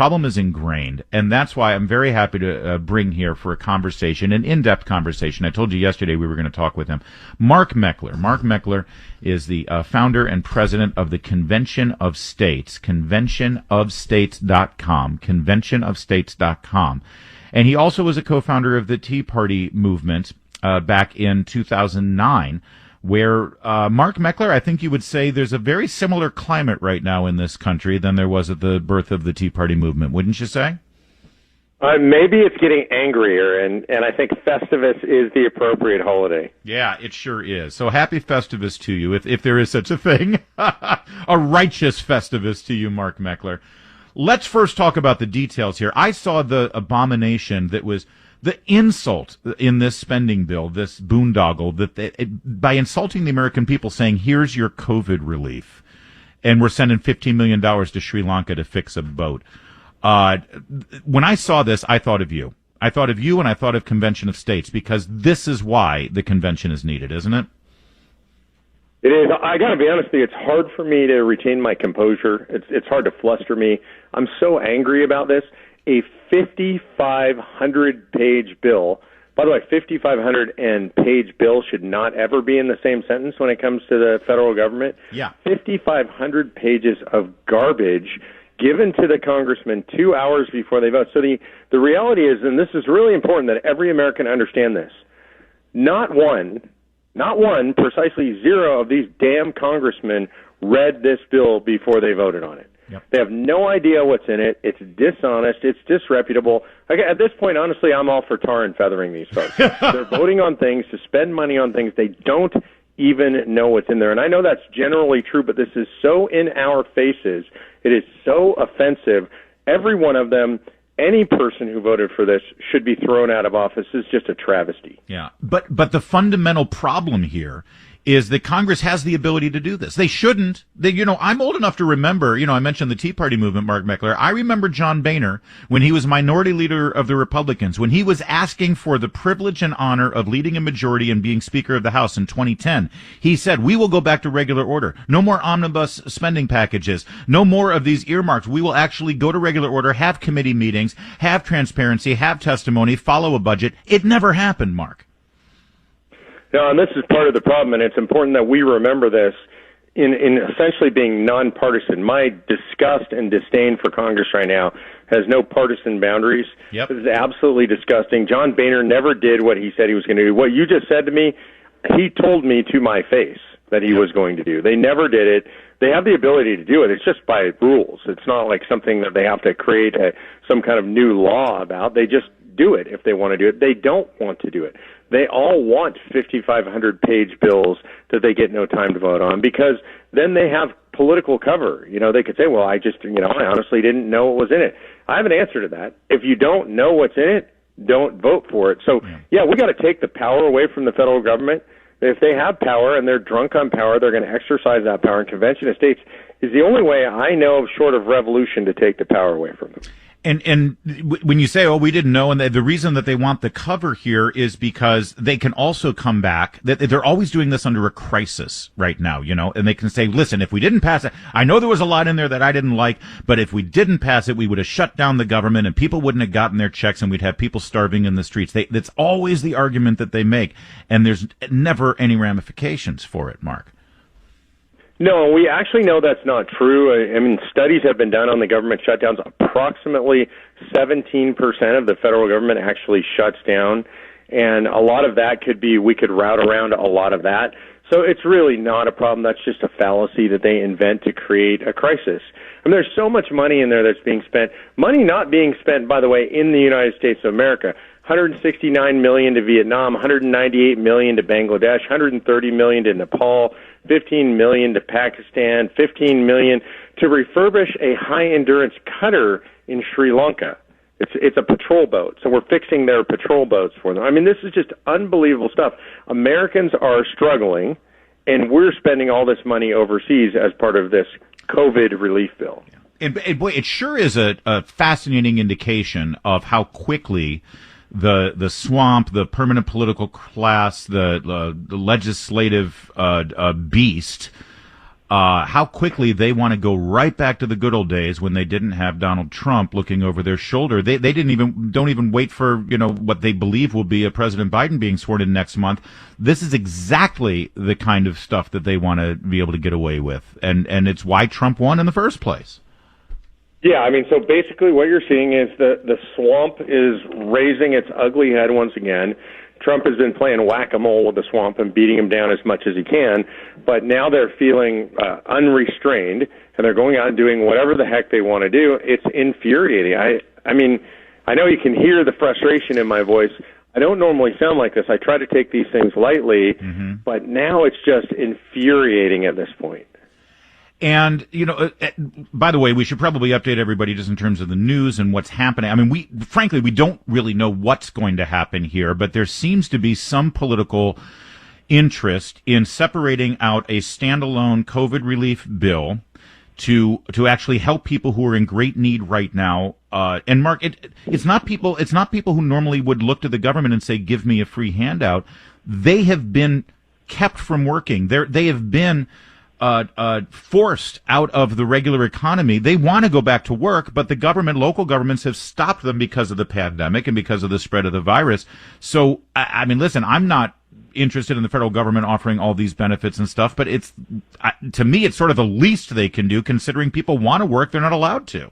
problem is ingrained, and that's why I'm very happy to bring here for a conversation, an in-depth conversation. I told you yesterday we were going to talk with him. Mark Meckler. Mark Meckler is the founder and president of the Convention of States, conventionofstates.com, conventionofstates.com. And he also was a co-founder of the Tea Party movement back in 2009, where Mark Meckler, I think you would say there's a very similar climate right now in this country than there was at the birth of the Tea Party movement, wouldn't you say? Maybe it's getting angrier, and I think Festivus is the appropriate holiday. Yeah, it sure is. So happy Festivus to you, if there is such a thing. A righteous Festivus to you, Mark Meckler. Let's first talk about the details here. I saw the abomination that was the insult in this spending bill, this boondoggle, by insulting the American people, saying, here's your COVID relief, and we're sending $15 million to Sri Lanka to fix a boat. When I saw this, I thought of you. I thought of you, and I thought of Convention of States, because this is why the convention is needed, isn't it? It is. I got to be honest with you, it's hard for me to retain my composure. It's hard to fluster me. I'm so angry about this. A 5,500-page bill. By the way, 5,500 and page bill should not ever be in the same sentence when it comes to the federal government. Yeah. 5,500 pages of garbage given to the congressman 2 hours before they vote. So the reality is, and this is really important that every American understand this, not one, precisely zero of these damn congressmen read this bill before they voted on it. Yep. They have no idea what's in it. It's dishonest. It's disreputable. Okay, at this point, honestly, I'm all for tar and feathering these folks. They're voting on things to spend money on things they don't even know what's in there. And I know that's generally true, but this is so in our faces. It is so offensive. Every one of them, any person who voted for this should be thrown out of office. Is just a travesty. Yeah, but the fundamental problem here is that Congress has the ability to do this. They shouldn't. I'm old enough to remember, I mentioned the Tea Party movement, Mark Meckler. I remember John Boehner, when he was minority leader of the Republicans, when he was asking for the privilege and honor of leading a majority and being Speaker of the House in 2010. He said, we will go back to regular order. No more omnibus spending packages. No more of these earmarks. We will actually go to regular order, have committee meetings, have transparency, have testimony, follow a budget. It never happened, Mark. No, and this is part of the problem, and it's important that we remember this in essentially being nonpartisan. My disgust and disdain for Congress right now has no partisan boundaries. Yep. This is absolutely disgusting. John Boehner never did what he said he was going to do. What you just said to me, he told me to my face that he was going to do. They never did it. They have the ability to do it. It's just by rules. It's not like something that they have to create some kind of new law about. They just do it if they want to do it. They don't want to do it. They all want 5,500-page bills that they get no time to vote on, because then they have political cover. They could say, well, I honestly didn't know what was in it. I have an answer to that. If you don't know what's in it, don't vote for it. So, yeah, we got to take the power away from the federal government. If they have power and they're drunk on power, they're going to exercise that power. And Convention of States is the only way I know of, short of revolution, to take the power away from them. And when you say, oh, we didn't know, and the reason that they want the cover here is because they can also come back, that they're always doing this under a crisis right now, and they can say, listen, if we didn't pass it, I know there was a lot in there that I didn't like, but if we didn't pass it, we would have shut down the government and people wouldn't have gotten their checks and we'd have people starving in the streets. That's always the argument that they make, and there's never any ramifications for it, Mark. No, we actually know that's not true. I mean, studies have been done on the government shutdowns. Approximately 17% of the federal government actually shuts down, and a lot of that could be, we could route around a lot of that. So it's really not a problem. That's just a fallacy that they invent to create a crisis. I mean, there's so much money in there that's being spent. Money not being spent, by the way, in the United States of America. $169 million to Vietnam, $198 million to Bangladesh, $130 million to Nepal, $15 million to Pakistan, $15 million to refurbish a high-endurance cutter in Sri Lanka. It's a patrol boat, so we're fixing their patrol boats for them. I mean, this is just unbelievable stuff. Americans are struggling, and we're spending all this money overseas as part of this COVID relief bill. And boy, it sure is a fascinating indication of how quickly the swamp, the permanent political class, the legislative beast how quickly they want to go right back to the good old days when they didn't have Donald Trump looking over their shoulder. They don't even wait for, what they believe will be a President Biden being sworn in next month. This is exactly the kind of stuff that they want to be able to get away with. And it's why Trump won in the first place. Yeah, I mean, so basically what you're seeing is the swamp is raising its ugly head once again. Trump has been playing whack-a-mole with the swamp and beating him down as much as he can, but now they're feeling unrestrained, and they're going out and doing whatever the heck they want to do. It's infuriating. I mean, I know you can hear the frustration in my voice. I don't normally sound like this. I try to take these things lightly, but now it's just infuriating at this point. And, by the way, we should probably update everybody just in terms of the news and what's happening. I mean, frankly, we don't really know what's going to happen here, but there seems to be some political interest in separating out a standalone COVID relief bill to actually help people who are in great need right now. And Mark, it's not people who normally would look to the government and say, give me a free handout. They have been kept from working. They have been forced out of the regular economy. They want to go back to work, but the local governments have stopped them because of the pandemic and because of the spread of the virus. So, I mean, listen, I'm not interested in the federal government offering all these benefits and stuff, but to me, it's sort of the least they can do, considering people want to work, they're not allowed to.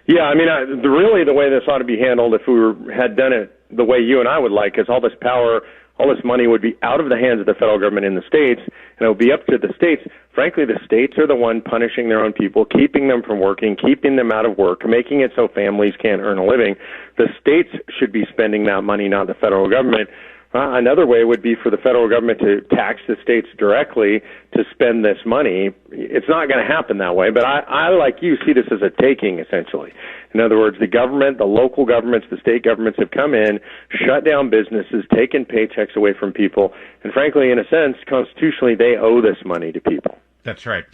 Yeah, I mean, really the way this ought to be handled, if we had done it the way you and I would like, is all this power, all this money would be out of the hands of the federal government in the states, and it would be up to the states. Frankly, the states are the one punishing their own people, keeping them from working, keeping them out of work, making it so families can't earn a living. The states should be spending that money, not the federal government. Another way would be for the federal government to tax the states directly to spend this money. It's not going to happen that way, but I, like you, see this as a taking, essentially. In other words, the government, the local governments, the state governments have come in, shut down businesses, taken paychecks away from people, and frankly, in a sense, constitutionally, they owe this money to people. That's right.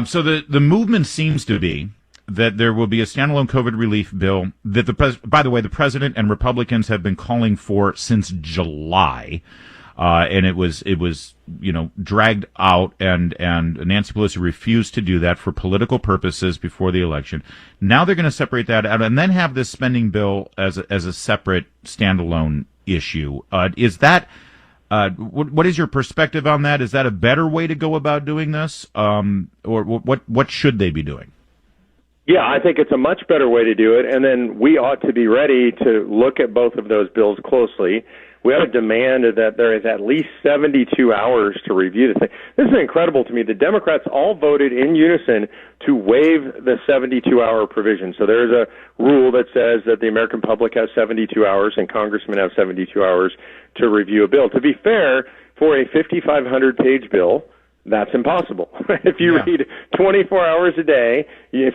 So the movement seems to be that there will be a standalone COVID relief bill that by the way, the president and Republicans have been calling for since July. And it was, dragged out and Nancy Pelosi refused to do that for political purposes before the election. Now they're going to separate that out and then have this spending bill as a separate standalone issue. Is that, what is your perspective on that? Is that a better way to go about doing this? Or what should they be doing? Yeah, I think it's a much better way to do it, and then we ought to be ready to look at both of those bills closely. We ought to demand that there is at least 72 hours to review the thing. This is incredible to me. The Democrats all voted in unison to waive the 72-hour provision. So there is a rule that says that the American public has 72 hours and congressmen have 72 hours to review a bill. To be fair, for a 5,500-page bill, that's impossible. If you read 24 hours a day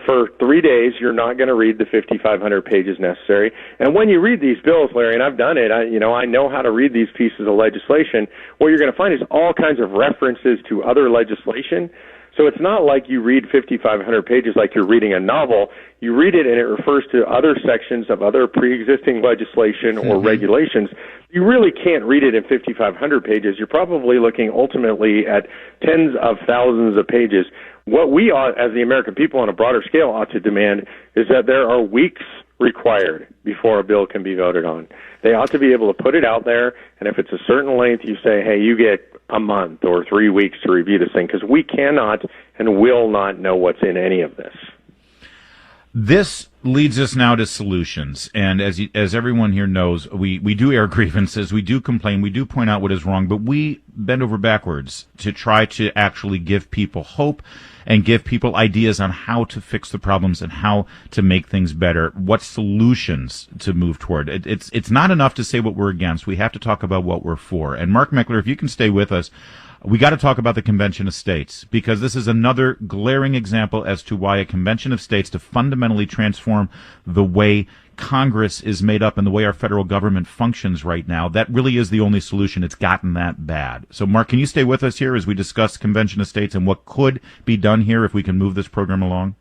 for 3 days, you're not going to read the 5,500 pages necessary. And when you read these bills, Larry, and I've done it, I know how to read these pieces of legislation. What you're going to find is all kinds of references to other legislation. So it's not like you read 5,500 pages like you're reading a novel. You read it and it refers to other sections of other pre-existing legislation or regulations. You really can't read it in 5,500 pages. You're probably looking ultimately at tens of thousands of pages. What we ought, as the American people on a broader scale, ought to demand is that there are weeks required before a bill can be voted on. They ought to be able to put it out there, and if it's a certain length, you say, hey, you get a month or 3 weeks to review this thing, because we cannot and will not know what's in any of this. This leads us now to solutions, and as everyone here knows, we do air grievances, we do complain, we do point out what is wrong, but we bend over backwards to try to actually give people hope and give people ideas on how to fix the problems and how to make things better, what solutions to move toward. It's not enough to say what we're against. We have to talk about what we're for. And Mark Meckler, if you can stay with us, we got to talk about the Convention of States, because this is another glaring example as to why a Convention of States, to fundamentally transform the way Congress is made up and the way our federal government functions right now, that really is the only solution. It's gotten that bad. So, Mark, can you stay with us here as we discuss Convention of States and what could be done here if we can move this program along?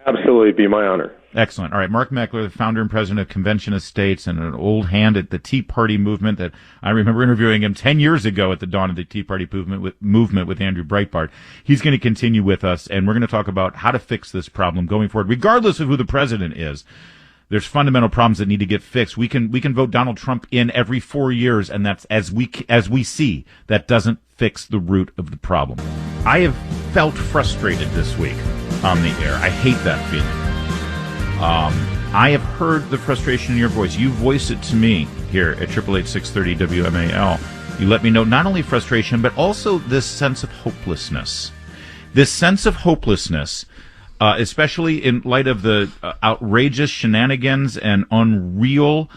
Absolutely, it'd be my honor. Excellent. All right, Mark Meckler, the founder and president of Convention of States and an old hand at the Tea Party movement that I remember interviewing him 10 years ago at the dawn of the Tea Party movement with Andrew Breitbart. He's going to continue with us, and we're going to talk about how to fix this problem going forward, regardless of who the president is. There's fundamental problems that need to get fixed. We can vote Donald Trump in every 4 years, and that's as we see, that doesn't fix the root of the problem. I have felt frustrated this week on the air. I hate that feeling. I have heard the frustration in your voice. You voice it to me here at 888-630 WMAL. You let me know not only frustration, but also this sense of hopelessness. This sense of hopelessness, especially in light of the outrageous shenanigans and unreal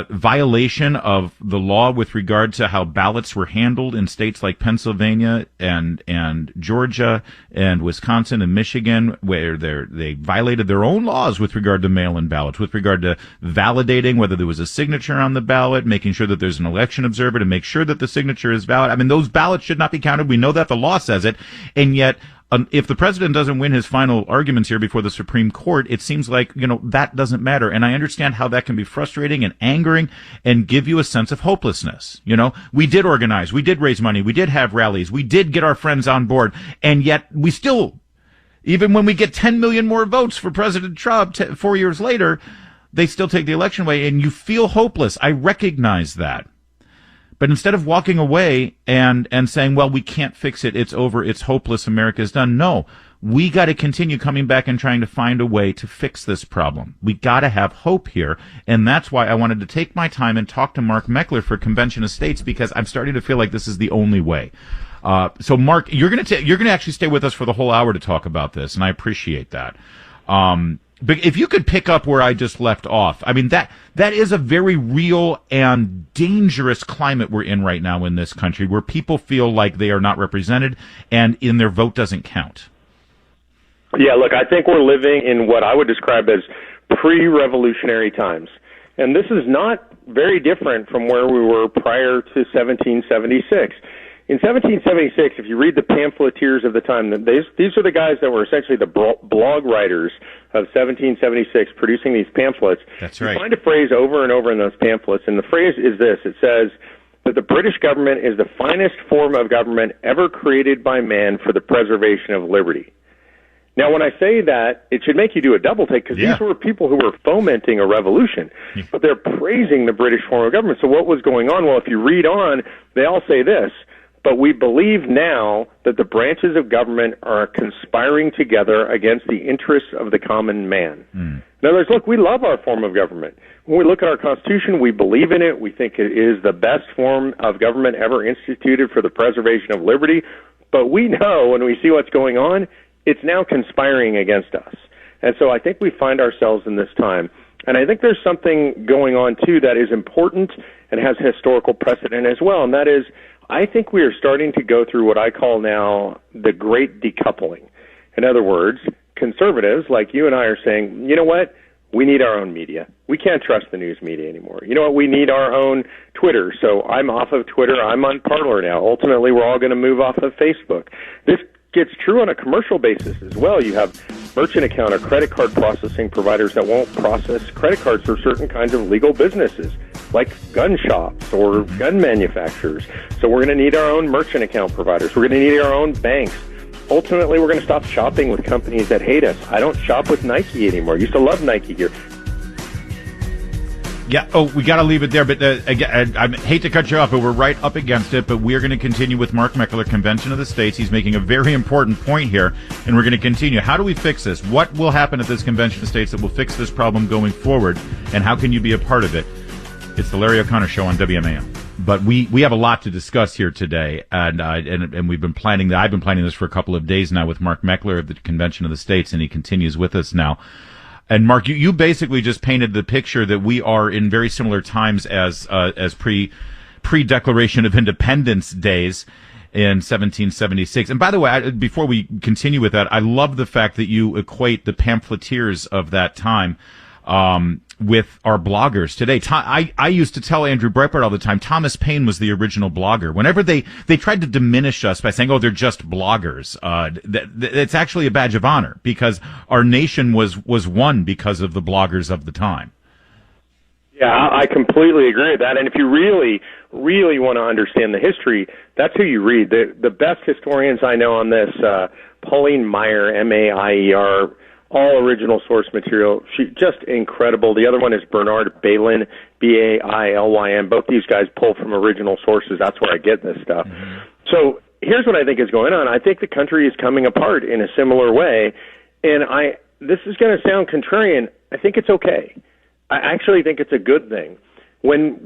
violation of the law with regard to how ballots were handled in states like Pennsylvania and Georgia and Wisconsin and Michigan, where they violated their own laws with regard to mail-in ballots, with regard to validating whether there was a signature on the ballot, making sure that there's an election observer to make sure that the signature is valid. I mean, those ballots should not be counted. We know that the law says it, and yet if the president doesn't win his final arguments here before the Supreme Court, it seems like, that doesn't matter. And I understand how that can be frustrating and angering and give you a sense of hopelessness. We did organize, we did raise money, we did have rallies, we did get our friends on board, and yet we still, even when we get 10 million more votes for President Trump 4 years later, they still take the election away, and you feel hopeless. I recognize that. But instead of walking away and saying, well, we can't fix it, it's over, it's hopeless, America's done. No, we got to continue coming back and trying to find a way to fix this problem. We got to have hope here. And that's why I wanted to take my time and talk to Mark Meckler for Convention of States, because I'm starting to feel like this is the only way. So Mark, you're going to actually stay with us for the whole hour to talk about this, and I appreciate that. But if you could pick up where I just left off, I mean, that is a very real and dangerous climate we're in right now in this country, where people feel like they are not represented and in their vote doesn't count. Yeah, look, I think we're living in what I would describe as pre-revolutionary times. And this is not very different from where we were prior to 1776. In 1776, if you read the pamphleteers of the time, these are the guys that were essentially the blog writers of 1776 producing these pamphlets. That's right. You find a phrase over and over in those pamphlets, and the phrase is this. It says that the British government is the finest form of government ever created by man for the preservation of liberty. Now, when I say that, it should make you do a double take, because these were people who were fomenting a revolution, but they're praising the British form of government. So what was going on? Well, if you read on, they all say this: but we believe now that the branches of government are conspiring together against the interests of the common man. In other words, look, we love our form of government. When we look at our Constitution, we believe in it. We think it is the best form of government ever instituted for the preservation of liberty. But we know, when we see what's going on, it's now conspiring against us. And so I think we find ourselves in this time. And I think there's something going on, too, that is important and has historical precedent as well, and that is, I think we are starting to go through what I call now the great decoupling. In other words, conservatives like you and I are saying, you know what? We need our own media. We can't trust the news media anymore. You know what? We need our own Twitter. So I'm off of Twitter. I'm on Parler now. Ultimately, we're all going to move off of Facebook. This gets true on a commercial basis as well. You have merchant account or credit card processing providers that won't process credit cards for certain kinds of legal businesses, like gun shops or gun manufacturers. So we're going to need our own merchant account providers. We're going to need our own banks. Ultimately, we're going to stop shopping with companies that hate us. I don't shop with Nike anymore. I used to love Nike gear. Yeah. Oh, we got to leave it there. But again, I hate to cut you off, but we're right up against it. But we're going to continue with Mark Meckler, Convention of the States. He's making a very important point here, and we're going to continue. How do we fix this? What will happen at this Convention of the States that will fix this problem going forward, and how can you be a part of it? It's the Larry O'Connor Show on WMAM. But we have a lot to discuss here today, and we've been planning that. I've been planning this for a couple of days now with Mark Meckler of the Convention of the States, and he continues with us now. And Mark, you basically just painted the picture that we are in very similar times as pre-Declaration of Independence days in 1776. And by the way, before we continue with that, I love the fact that you equate the pamphleteers of that time with our bloggers today. I used to tell Andrew Breitbart all the time, Thomas Paine was the original blogger. Whenever they tried to diminish us by saying, oh, they're just bloggers, it's actually a badge of honor, because our nation was won because of the bloggers of the time. Yeah, I completely agree with that. And if you really, really want to understand the history, that's who you read. The best historians I know on this, Pauline Maier, Maier, all original source material. She just incredible. The other one is Bernard Bailyn, Bailyn. Both these guys pull from original sources. That's where I get this stuff. Mm-hmm. So here's what I think is going on. I think the country is coming apart in a similar way. And this is going to sound contrarian. I think it's okay. I actually think it's a good thing. When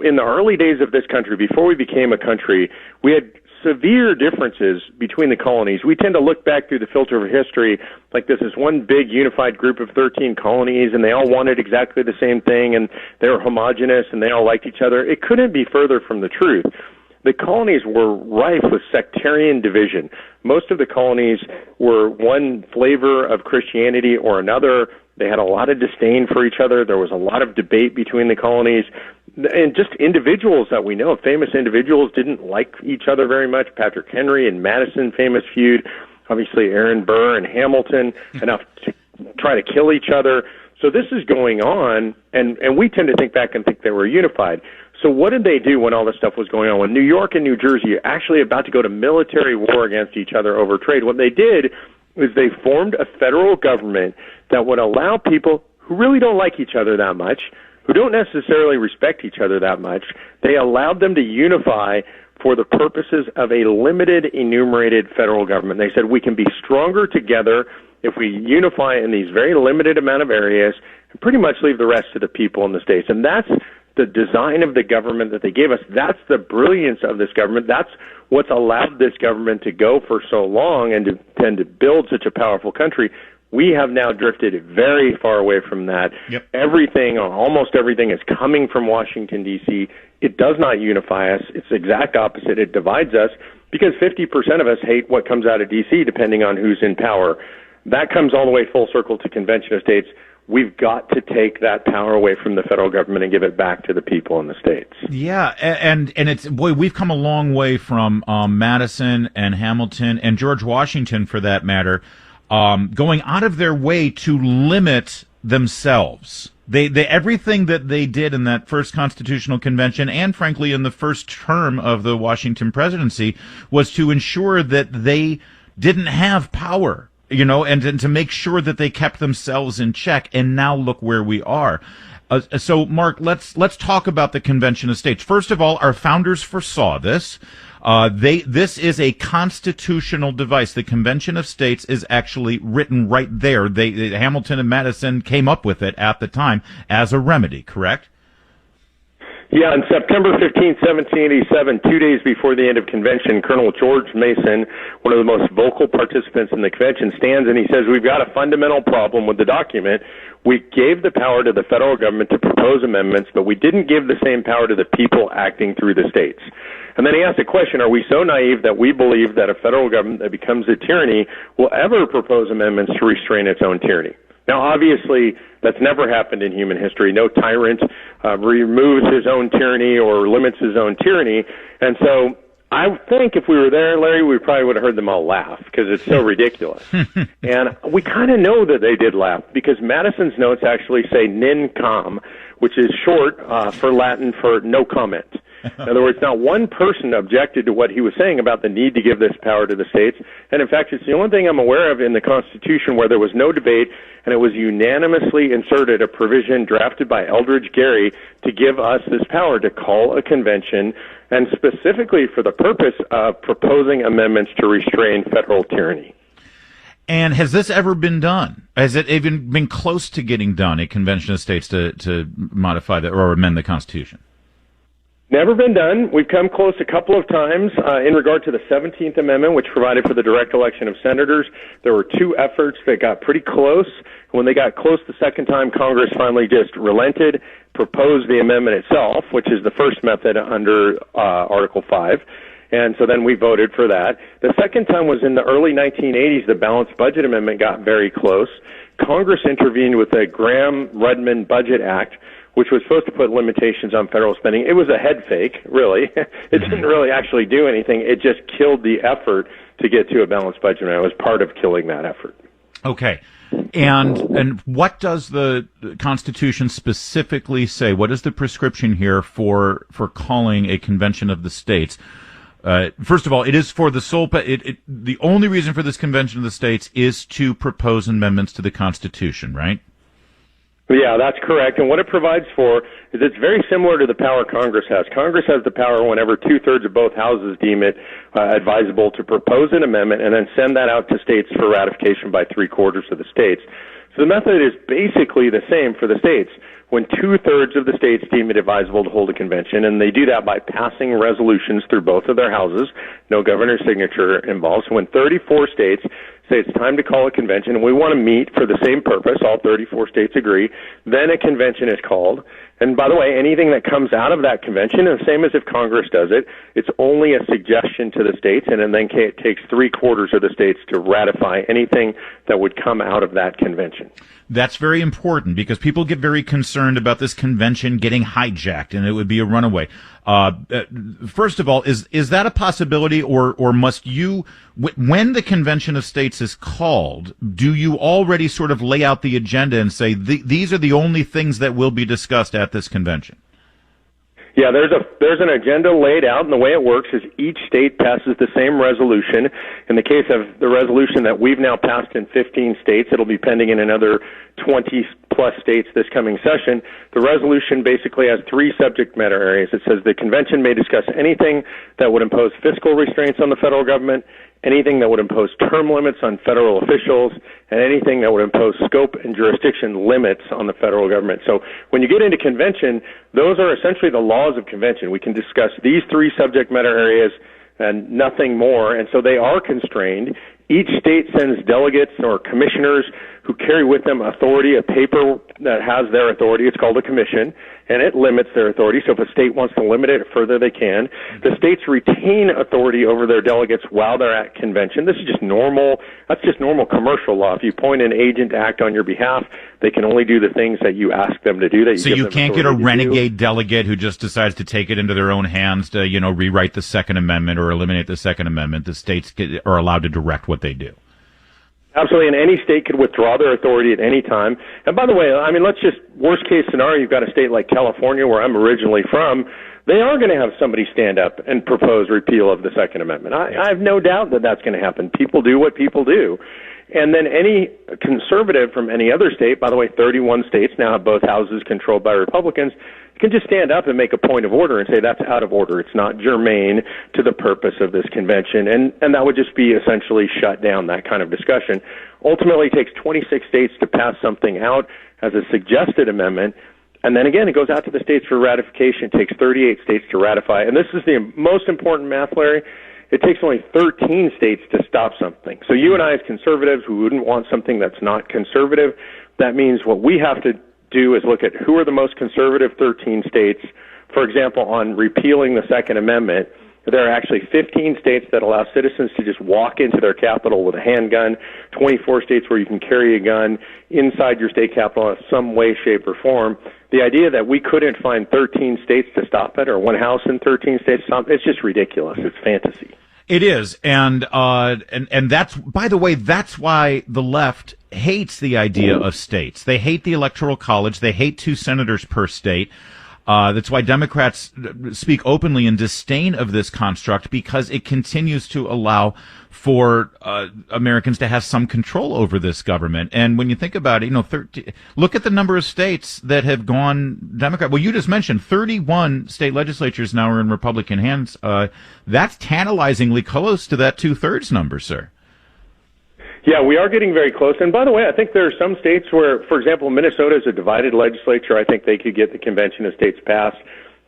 in the early days of this country, before we became a country, we had severe differences between the colonies. We tend to look back through the filter of history like this is one big unified group of 13 colonies, and they all wanted exactly the same thing, and they were homogenous, and they all liked each other. It couldn't be further from the truth. The colonies were rife with sectarian division. Most of the colonies were one flavor of Christianity or another. They had a lot of disdain for each other. There was a lot of debate between the colonies. And just individuals that we know, famous individuals, didn't like each other very much. Patrick Henry and Madison, famous feud. Obviously, Aaron Burr and Hamilton, enough to try to kill each other. So this is going on, and we tend to think back and think they were unified. So what did they do when all this stuff was going on? When New York and New Jersey are actually about to go to military war against each other over trade, what they did is they formed a federal government that would allow people who really don't like each other that much, who don't necessarily respect each other that much, they allowed them to unify for the purposes of a limited, enumerated federal government. They said we can be stronger together if we unify in these very limited amount of areas and pretty much leave the rest to the people in the states. And that's the design of the government that they gave us. That's the brilliance of this government. That's what's allowed this government to go for so long and to tend to build such a powerful country. We have now drifted very far away from that. Yep. Everything, or almost everything, is coming from Washington, D.C. It does not unify us. It's the exact opposite. It divides us because 50% of us hate what comes out of D.C., depending on who's in power. That comes all the way full circle to Convention of States. We've got to take that power away from the federal government and give it back to the people in the states. Yeah, and it's, boy, we've come a long way from Madison and Hamilton and George Washington, for that matter, going out of their way to limit themselves. They everything that they did in that first constitutional convention and, frankly, in the first term of the Washington presidency was to ensure that they didn't have power. And to make sure that they kept themselves in check. And now look where we are. So, Mark, let's talk about the Convention of States. First of all, our founders foresaw this. This is a constitutional device. The Convention of States is actually written right there. Hamilton and Madison came up with it at the time as a remedy, correct? Yeah, on September 15, 1787, 2 days before the end of convention, Colonel George Mason, one of the most vocal participants in the convention, stands and he says, we've got a fundamental problem with the document. We gave the power to the federal government to propose amendments, but we didn't give the same power to the people acting through the states. And then he asked the question, are we so naive that we believe that a federal government that becomes a tyranny will ever propose amendments to restrain its own tyranny? Now, obviously, that's never happened in human history. No tyrant removes his own tyranny or limits his own tyranny. And so I think if we were there, Larry, we probably would have heard them all laugh because it's so ridiculous. And we kind of know that they did laugh because Madison's notes actually say nin com, which is short for Latin for no comment. In other words, not one person objected to what he was saying about the need to give this power to the states. And in fact, it's the only thing I'm aware of in the Constitution where there was no debate and it was unanimously inserted, a provision drafted by Eldridge Gerry to give us this power to call a convention, and specifically for the purpose of proposing amendments to restrain federal tyranny. And has this ever been done? Has it even been close to getting done, a convention of states to modify or amend the Constitution? Never been done. We've come close a couple of times in regard to the 17th Amendment, which provided for the direct election of senators. There were two efforts that got pretty close. When they got close the second time, Congress finally just relented, proposed the amendment itself, which is the first method under Article 5. And so then we voted for that. The second time was in the early 1980s. The Balanced Budget Amendment got very close. Congress intervened with the Graham-Rudman Budget Act, which was supposed to put limitations on federal spending. It was a head fake, really. It didn't really actually do anything. It just killed the effort to get to a balanced budget, and it was part of killing that effort. Okay. And what does the Constitution specifically say? What is the prescription here for calling a convention of the states? First of all, it is for the sole. The only reason for this convention of the states is to propose amendments to the Constitution, right? Yeah, that's correct. And what it provides for is it's very similar to the power Congress has. Congress has the power whenever two-thirds of both houses deem it advisable to propose an amendment and then send that out to states for ratification by three-quarters of the states. So the method is basically the same for the states. When two-thirds of the states deem it advisable to hold a convention, and they do that by passing resolutions through both of their houses, no governor's signature involved. So when 34 states say it's time to call a convention and we want to meet for the same purpose, all 34 states agree, then a convention is called. And by the way, anything that comes out of that convention, and the same as if Congress does it, it's only a suggestion to the states, and then it takes three-quarters of the states to ratify anything that would come out of that convention. That's very important because people get very concerned about this convention getting hijacked and it would be a runaway. First of all, is that a possibility, or must you, when the convention of states is called, do you already sort of lay out the agenda and say these are the only things that will be discussed at this convention? Yeah, there's an agenda laid out, and the way it works is each state passes the same resolution. In the case of the resolution that we've now passed in 15 states, it'll be pending in another 20-plus states this coming session. The resolution basically has three subject matter areas. It says the convention may discuss anything that would impose fiscal restraints on the federal government, anything that would impose term limits on federal officials, and anything that would impose scope and jurisdiction limits on the federal government. So when you get into convention, those are essentially the laws of convention. We can discuss these three subject matter areas and nothing more, and so they are constrained. Each state sends delegates or commissioners who carry with them authority, a paper that has their authority. It's called a commission, and it limits their authority. So if a state wants to limit it further, they can. The states retain authority over their delegates while they're at convention. This is just normal. That's just normal commercial law. If you appoint an agent to act on your behalf, they can only do the things that you ask them to do. So you can't get a renegade delegate who just decides to take it into their own hands to, rewrite the Second Amendment or eliminate the Second Amendment. The states are allowed to direct what they do. Absolutely, and any state could withdraw their authority at any time. And by the way, let's just, worst case scenario, you've got a state like California, where I'm originally from, they are going to have somebody stand up and propose repeal of the Second Amendment. I have no doubt that that's going to happen. People do what people do. And then any conservative from any other state, by the way, 31 states now have both houses controlled by Republicans, can just stand up and make a point of order and say that's out of order. It's not germane to the purpose of this convention. And that would just be essentially shut down, that kind of discussion. Ultimately, it takes 26 states to pass something out as a suggested amendment. And then again, it goes out to the states for ratification. It takes 38 states to ratify. And this is the most important math, Larry. It takes only 13 states to stop something. So you and I as conservatives, who wouldn't want something that's not conservative, that means what we have to do is look at who are the most conservative 13 states. For example, on repealing the Second Amendment, there are actually 15 states that allow citizens to just walk into their capital with a handgun, 24 states where you can carry a gun inside your state capital in some way, shape, or form. The idea that we couldn't find 13 states to stop it, or one house in 13 states to stop it, it's just ridiculous. It's fantasy. It is, and that's, by the way, that's why the left hates the idea of states. They hate the Electoral College. They hate 2 senators per state. That's why Democrats speak openly in disdain of this construct, because it continues to allow for Americans to have some control over this government. And when you think about it, look at the number of states that have gone Democrat. Well, you just mentioned 31 state legislatures now are in Republican hands. That's tantalizingly close to that 2/3 number, sir. Yeah, we are getting very close. And by the way, I think there are some states where, for example, Minnesota is a divided legislature. I think they could get the convention of states passed.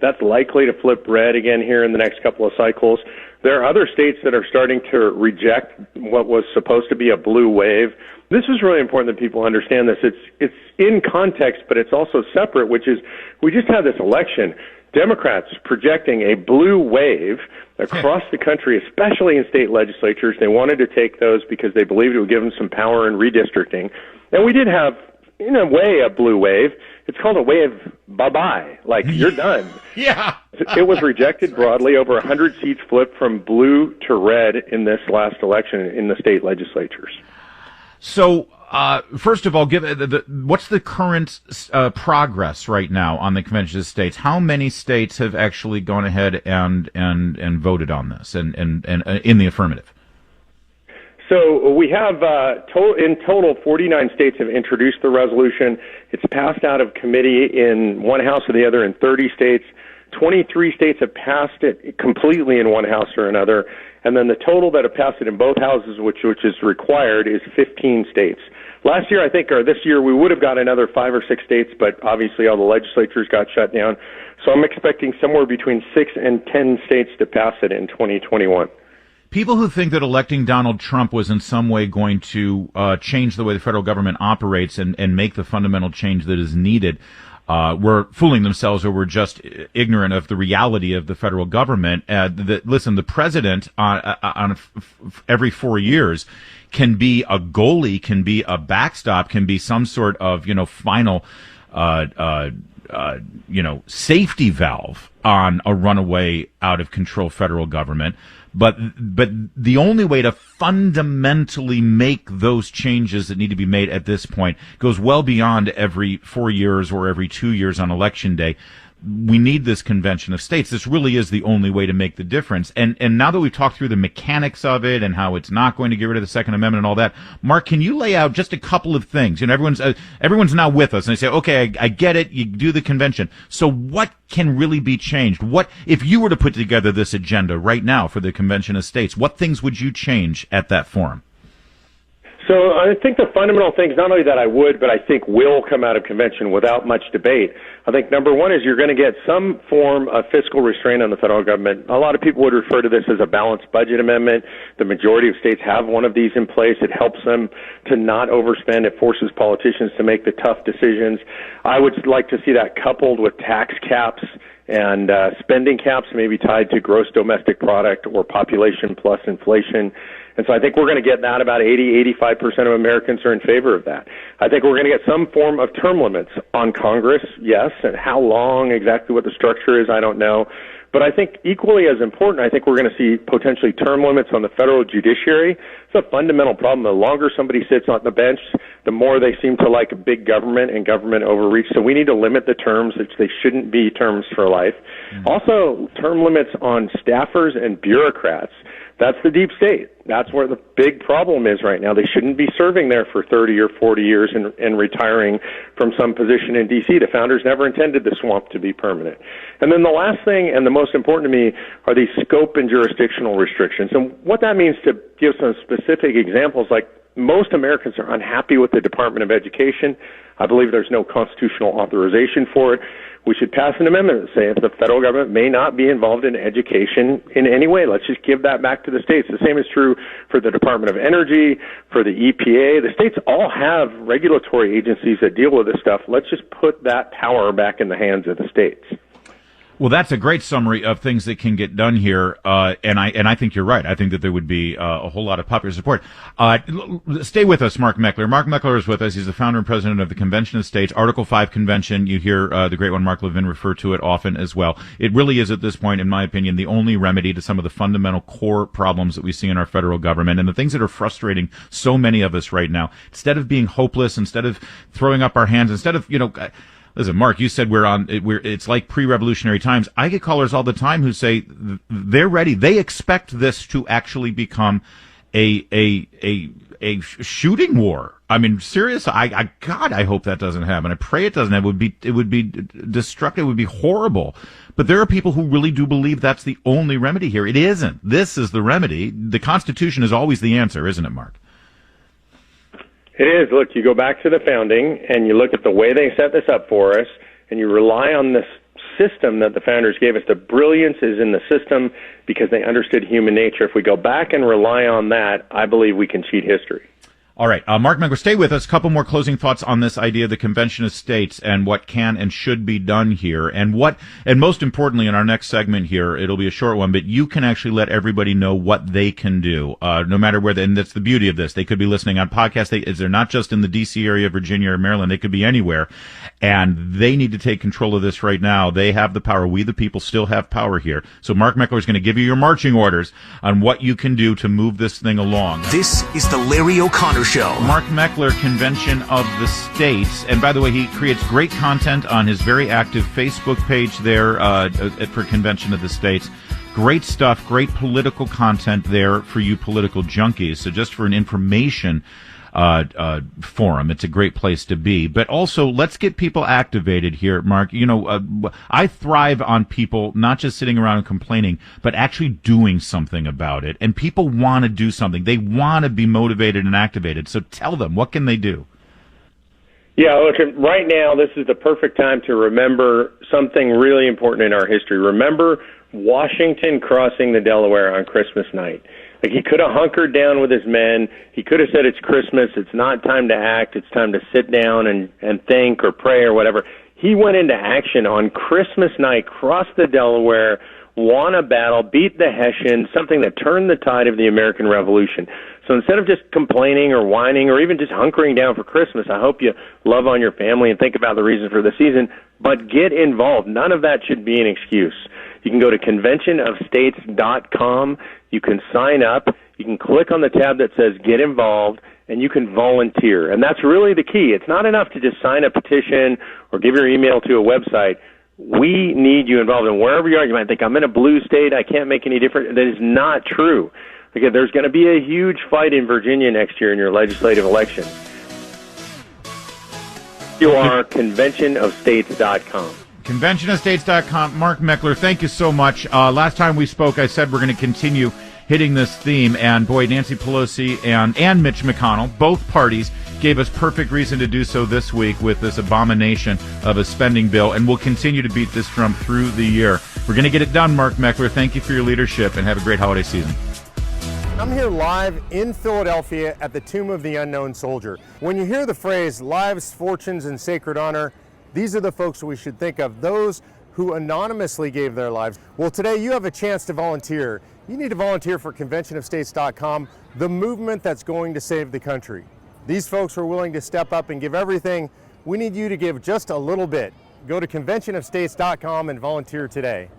That's likely to flip red again here in the next couple of cycles. There are other states that are starting to reject what was supposed to be a blue wave. This is really important that people understand this. It's in context, but it's also separate, which is we just had this election. Democrats projecting a blue wave across the country, especially in state legislatures. They wanted to take those because they believed it would give them some power in redistricting. And we did have, in a way, a blue wave. It's called a wave bye-bye, like you're done. Yeah. It was rejected broadly. Over 100 seats flipped from blue to red in this last election in the state legislatures. So, first of all, what's the current progress right now on the Convention of States? How many states have actually gone ahead and voted on this and in the affirmative? So we have, in total, 49 states have introduced the resolution. It's passed out of committee in one house or the other in 30 states. 23 states have passed it completely in one house or another. And then the total that have passed it in both houses, which is required, is 15 states. Last year, I think, or this year, we would have got another 5 or 6 states, but obviously all the legislatures got shut down. So I'm expecting somewhere between 6 and 10 states to pass it in 2021. People who think that electing Donald Trump was in some way going to change the way the federal government operates and make the fundamental change that is needed were fooling themselves or were just ignorant of the reality of the federal government. Listen, the president on every 4 years can be a goalie, can be a backstop, can be some sort of, final safety valve on a runaway out of control federal government. But the only way to fundamentally make those changes that need to be made at this point goes well beyond every 4 years or every 2 years on election day. We need this convention of states. This really is the only way to make the difference. And now that we've talked through the mechanics of it and how it's not going to get rid of the Second Amendment and all that, Mark, can you lay out just a couple of things? Everyone's now with us and they say, okay, I get it. You do the convention. So what can really be changed? What, if you were to put together this agenda right now for the convention of states, what things would you change at that forum? So I think the fundamental things, not only that I would, but I think will come out of convention without much debate. I think number one is you're going to get some form of fiscal restraint on the federal government. A lot of people would refer to this as a balanced budget amendment. The majority of states have one of these in place. It helps them to not overspend. It forces politicians to make the tough decisions. I would like to see that coupled with tax caps and spending caps, maybe tied to gross domestic product or population plus inflation. And so I think we're going to get that. About 85% of Americans are in favor of that. I think we're going to get some form of term limits on Congress, yes, and how long, exactly what the structure is, I don't know. But I think equally as important, I think we're going to see potentially term limits on the federal judiciary. It's a fundamental problem. The longer somebody sits on the bench, the more they seem to like big government and government overreach. So we need to limit the terms. They shouldn't be terms for life. Mm-hmm. Also, term limits on staffers and bureaucrats. That's the deep state. That's where the big problem is right now. They shouldn't be serving there for 30 or 40 years and retiring from some position in D.C. The founders never intended the swamp to be permanent. And then the last thing, and the most important to me, are these scope and jurisdictional restrictions. And what that means, to give some specific examples, like most Americans are unhappy with the Department of Education. I believe there's no constitutional authorization for it. We should pass an amendment that says the federal government may not be involved in education in any way. Let's just give that back to the states. The same is true for the Department of Energy, for the EPA. The states all have regulatory agencies that deal with this stuff. Let's just put that power back in the hands of the states. Well, that's a great summary of things that can get done here, and I think you're right. I think that there would be a whole lot of popular support. Stay with us, Mark Meckler. Mark Meckler is with us. He's the founder and president of the Convention of States, Article 5 Convention. You hear the great one, Mark Levin, refer to it often as well. It really is, at this point, in my opinion, the only remedy to some of the fundamental core problems that we see in our federal government and the things that are frustrating so many of us right now. Instead of being hopeless, instead of throwing up our hands, instead of, listen, Mark, you said it's like pre-revolutionary times. I get callers all the time who say they're ready. They expect this to actually become a shooting war. I mean, seriously, God, I hope that doesn't happen. I pray it doesn't happen. It would be destructive. It would be horrible. But there are people who really do believe that's the only remedy here. It isn't. This is the remedy. The Constitution is always the answer, isn't it, Mark? It is. Look, you go back to the founding and you look at the way they set this up for us, and you rely on this system that the founders gave us. The brilliance is in the system because they understood human nature. If we go back and rely on that, I believe we can cheat history. All right. Mark Meckler, stay with us. A couple more closing thoughts on this idea of the Convention of States and what can and should be done here. And most importantly, in our next segment here, it'll be a short one, but you can actually let everybody know what they can do, no matter where, and that's the beauty of this. They could be listening on podcasts. They're not just in the D.C. area, Virginia, or Maryland. They could be anywhere. And they need to take control of this right now. They have the power. We, the people, still have power here. So Mark Meckler is going to give you your marching orders on what you can do to move this thing along. This is the Larry O'Connor Show. Mark Meckler, Convention of the States. And by the way, he creates great content on his very active Facebook page there for Convention of the States. Great stuff, great political content there for you political junkies. So just for an information forum, it's a great place to be. But also, let's get people activated here, Mark. You know, I thrive on people not just sitting around and complaining, but actually doing something about it. And people want to do something. They want to be motivated and activated. So tell them, what can they do? Yeah, look, right now, this is the perfect time to remember something really important in our history. Remember Washington crossing the Delaware on Christmas night. Like, he could have hunkered down with his men. He could have said, it's Christmas, it's not time to act, it's time to sit down and think or pray or whatever. He went into action on Christmas night, crossed the Delaware, won a battle, beat the Hessians, something that turned the tide of the American Revolution. So instead of just complaining or whining or even just hunkering down for Christmas, I hope you love on your family and think about the reason for the season, but get involved. None of that should be an excuse. You can go to conventionofstates.com. You can sign up. You can click on the tab that says Get Involved, and you can volunteer. And that's really the key. It's not enough to just sign a petition or give your email to a website. We need you involved. And wherever you are, you might think, I'm in a blue state, I can't make any difference. That is not true. Because there's going to be a huge fight in Virginia next year in your legislative election. You are conventionofstates.com. Conventionofstates.com. Mark Meckler, thank you so much. Last time we spoke, I said we're going to continue hitting this theme, and boy, Nancy Pelosi and Mitch McConnell, both parties, gave us perfect reason to do so this week with this abomination of a spending bill, and we'll continue to beat this drum through the year. We're going to get it done, Mark Meckler. Thank you for your leadership, and have a great holiday season. I'm here live in Philadelphia at the Tomb of the Unknown Soldier. When you hear the phrase lives, fortunes, and sacred honor, these are the folks we should think of, those who anonymously gave their lives. Well, today you have a chance to volunteer. You need to volunteer for conventionofstates.com, the movement that's going to save the country. These folks were willing to step up and give everything. We need you to give just a little bit. Go to conventionofstates.com and volunteer today.